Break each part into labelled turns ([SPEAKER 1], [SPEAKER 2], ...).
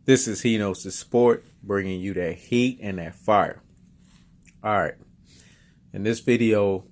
[SPEAKER 1] This is He Knows the Sport, bringing you that heat and that fire. All right. In this video,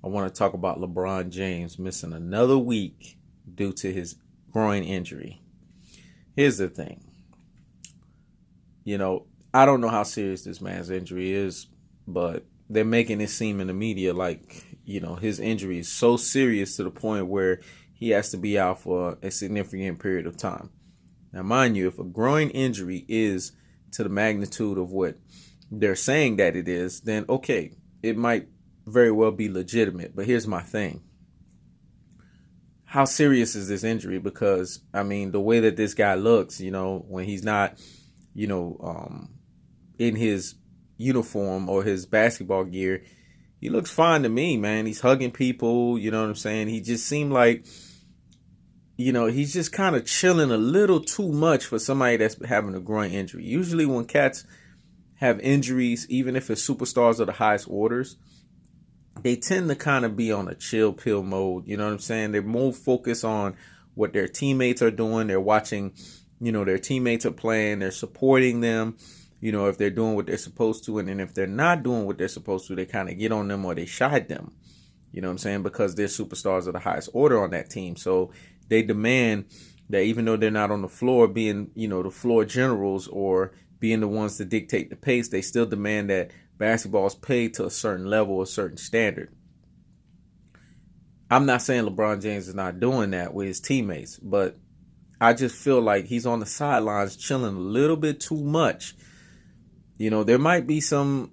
[SPEAKER 1] I want to talk about LeBron James missing another week due to his groin injury. Here's the thing. I don't know how serious this man's injury is, but they're making it seem in the media like, his injury is so serious to the point where he has to be out for a significant period of time. Now, mind you, if a groin injury is to the magnitude of what they're saying that it is, then okay, it might very well be legitimate. But here's my thing. How serious is this injury? Because, the way that this guy looks, when he's not, in his uniform or his basketball gear, he looks fine to me, man. He's hugging people, you know what I'm saying? He just seemed like, he's just kind of chilling a little too much for somebody that's having a groin injury. Usually when cats have injuries, even if it's superstars of the highest orders, they tend to kind of be on a chill pill mode. You know what I'm saying? They're more focused on what their teammates are doing. They're watching, their teammates are playing. They're supporting them, if they're doing what they're supposed to. And then if they're not doing what they're supposed to, they kind of get on them or they shide them. You know what I'm saying? Because they're superstars of the highest order on that team. So they demand that even though they're not on the floor being, the floor generals or being the ones to dictate the pace, they still demand that basketball is played to a certain level, a certain standard. I'm not saying LeBron James is not doing that with his teammates, but I just feel like he's on the sidelines chilling a little bit too much. There might be some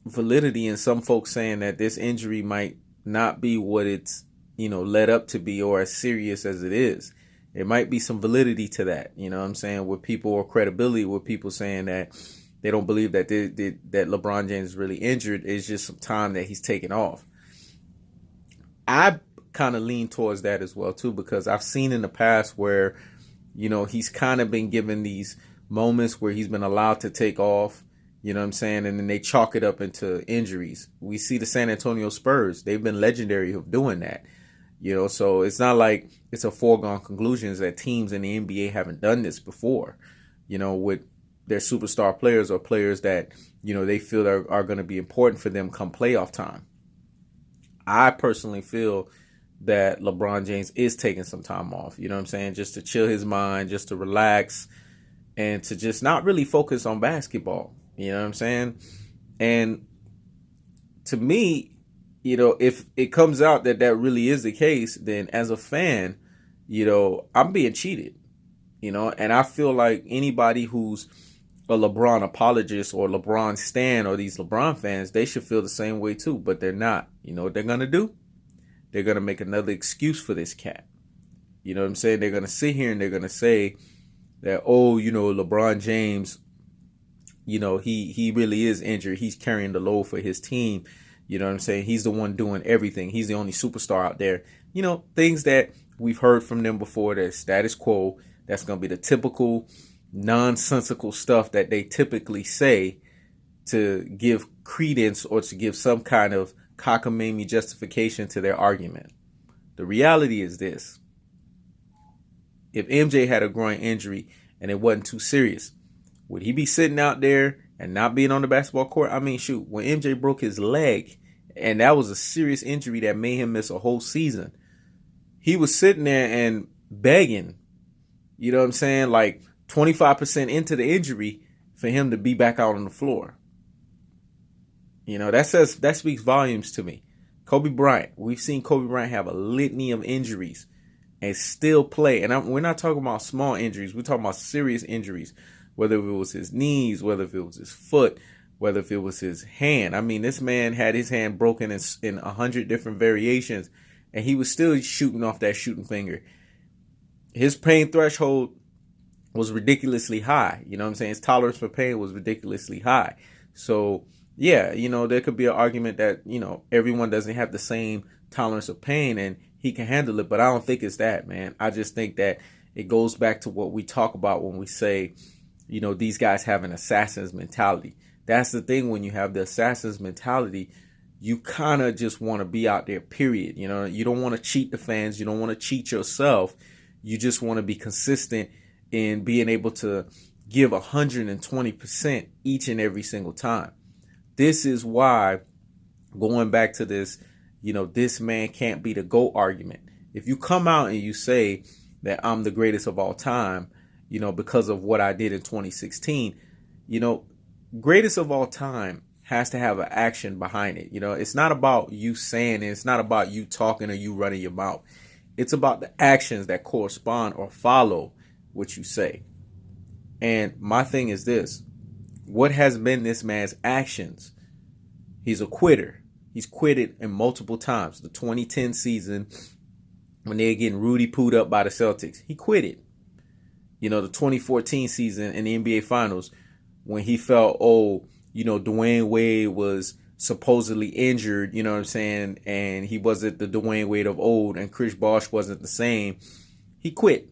[SPEAKER 1] validity in some folks saying that this injury might not be what it's, led up to be or as serious as it is. There might be some validity to that, with people or credibility with people saying that they don't believe that that LeBron James is really injured. It's just some time that he's taken off. I kind of lean towards that as well, too, because I've seen in the past where, he's kind of been given these moments where he's been allowed to take off, and then they chalk it up into injuries. We see the San Antonio Spurs. They've been legendary of doing that. So it's not like it's a foregone conclusion that teams in the NBA haven't done this before, with their superstar players or players that, they feel are going to be important for them come playoff time. I personally feel that LeBron James is taking some time off, just to chill his mind, just to relax and to just not really focus on basketball, And to me, if it comes out that that really is the case, then as a fan, I'm being cheated, and I feel like anybody who's a LeBron apologist or LeBron stan or these LeBron fans, they should feel the same way too, but they're not. You know what they're going to do? They're going to make another excuse for this cat. You know what I'm saying? They're going to sit here and they're going to say that, LeBron James, he really is injured. He's carrying the load for his team. You know what I'm saying? He's the one doing everything. He's the only superstar out there. Things that we've heard from them before, that status quo. That's going to be the typical nonsensical stuff that they typically say to give credence or to give some kind of cockamamie justification to their argument. The reality is this. If MJ had a groin injury and it wasn't too serious, would he be sitting out there and not being on the basketball court? Shoot, when MJ broke his leg, and that was a serious injury that made him miss a whole season, he was sitting there and begging, like 25% into the injury for him to be back out on the floor. That speaks volumes to me. Kobe Bryant, we've seen Kobe Bryant have a litany of injuries and still play. And we're not talking about small injuries. We're talking about serious injuries. Whether it was his knees, whether if it was his foot, whether if it was his hand. This man had his hand broken in 100 different variations, and he was still shooting off that shooting finger. His pain threshold was ridiculously high. His tolerance for pain was ridiculously high. So, yeah, there could be an argument that, everyone doesn't have the same tolerance of pain and he can handle it. But I don't think it's that, man. I just think that it goes back to what we talk about when we say, these guys have an assassin's mentality. That's the thing. When you have the assassin's mentality, you kind of just want to be out there, period. You don't want to cheat the fans. You don't want to cheat yourself. You just want to be consistent in being able to give 120% each and every single time. This is why, going back to this, this man can't be the GOAT argument. If you come out and you say that I'm the greatest of all time, because of what I did in 2016, greatest of all time has to have an action behind it. It's not about you saying it. It's not about you talking or you running your mouth. It's about the actions that correspond or follow what you say. And my thing is this: what has been this man's actions? He's a quitter. He's quitted in multiple times. The 2010 season, when they were getting Rudy pooed up by the Celtics, he quitted. The 2014 season in the NBA Finals, when he felt, Dwayne Wade was supposedly injured, you know what I'm saying, and he wasn't the Dwayne Wade of old, and Chris Bosh wasn't the same, he quit.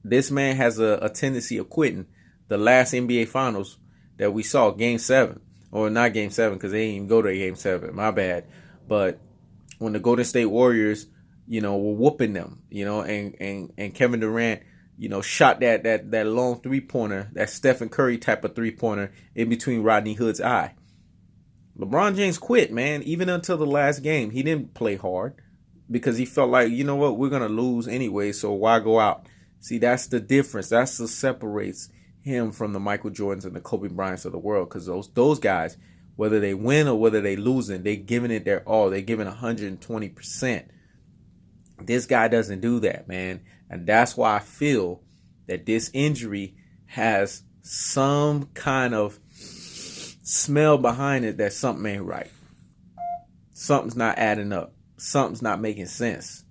[SPEAKER 1] This man has a tendency of quitting. The last NBA Finals that we saw, Game 7, or not Game 7, because they didn't even go to Game 7, my bad, but when the Golden State Warriors, were whooping them, and Kevin Durant, shot that long three-pointer, that Stephen Curry type of three-pointer in between Rodney Hood's eye. LeBron James quit, man. Even until the last game, he didn't play hard because he felt like, we're going to lose anyway, so why go out? See, that's the difference. That's what separates him from the Michael Jordans and the Kobe Bryants of the world, because those guys, whether they win or whether they losing, they're giving it their all. They're giving 120%. This guy doesn't do that, man. And that's why I feel that this injury has some kind of smell behind it that something ain't right. Something's not adding up. Something's not making sense.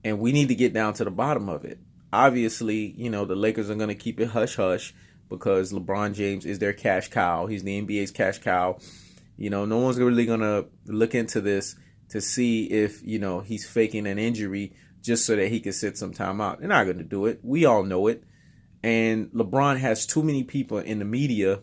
[SPEAKER 1] And we need to get down to the bottom of it. Obviously, the Lakers are going to keep it hush-hush because LeBron James is their cash cow. He's the NBA's cash cow. No one's really going to look into this to see if, he's faking an injury just so that he can sit some time out. They're not going to do it. We all know it. And LeBron has too many people in the media.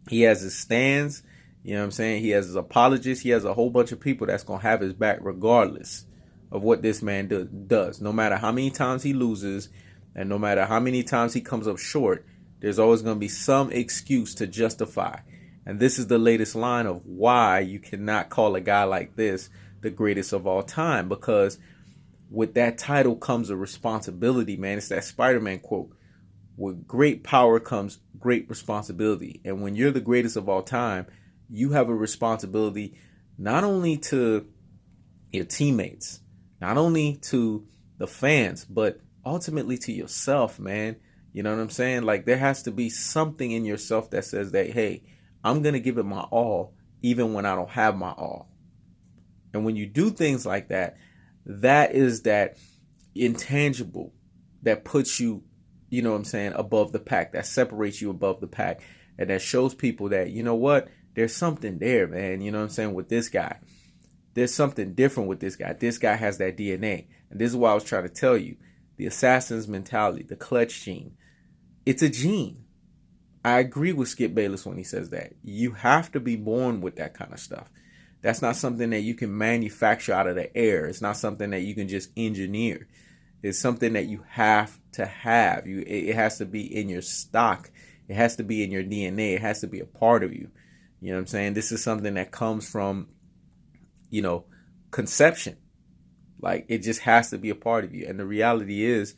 [SPEAKER 1] He has his stands. You know what I'm saying? He has his apologists. He has a whole bunch of people that's going to have his back regardless of what this man does. No matter how many times he loses and no matter how many times he comes up short, there's always going to be some excuse to justify. And this is the latest line of why you cannot call a guy like this the greatest of all time, because with that title comes a responsibility, man. It's that Spider-Man quote. With great power comes great responsibility. And when you're the greatest of all time, you have a responsibility not only to your teammates, not only to the fans, but ultimately to yourself, man. You know what I'm saying? Like, there has to be something in yourself that says that, hey, I'm going to give it my all, even when I don't have my all. And when you do things like that, that is that intangible that puts you, above the pack, that separates you above the pack. And that shows people that, there's something there, man. You know what I'm saying? With this guy, there's something different with this guy. This guy has that DNA. And this is what I was trying to tell you. The assassin's mentality, the clutch gene. It's a gene. I agree with Skip Bayless when he says that. You have to be born with that kind of stuff. That's not something that you can manufacture out of the air. It's not something that you can just engineer. It's something that you have to have. It has to be in your stock. It has to be in your DNA. It has to be a part of you. You know what I'm saying? This is something that comes from, conception. Like, it just has to be a part of you. And the reality is,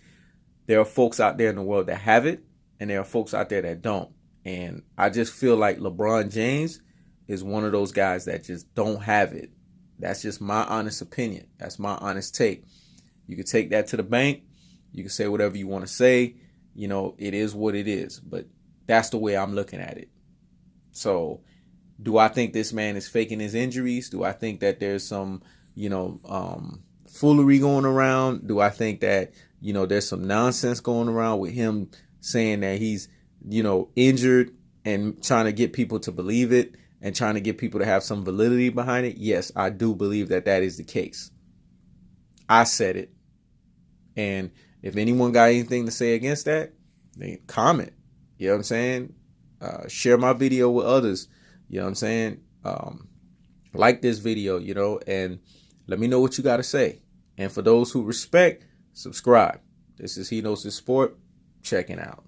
[SPEAKER 1] there are folks out there in the world that have it, and there are folks out there that don't. And I just feel like LeBron James is one of those guys that just don't have it. That's just my honest opinion. That's my honest take. You can take that to the bank. You can say whatever you want to say. It is what it is. But that's the way I'm looking at it. So, do I think this man is faking his injuries? Do I think that there's some, foolery going around? Do I think that, there's some nonsense going around with him saying that he's, injured and trying to get people to believe it and trying to get people to have some validity behind it? Yes, I do believe that that is the case. I said it. And if anyone got anything to say against that, then comment. You know what I'm saying? Share my video with others. You know what I'm saying? Like this video, and let me know what you got to say. And for those who respect, subscribe. This is He Knows His Sport. checking out.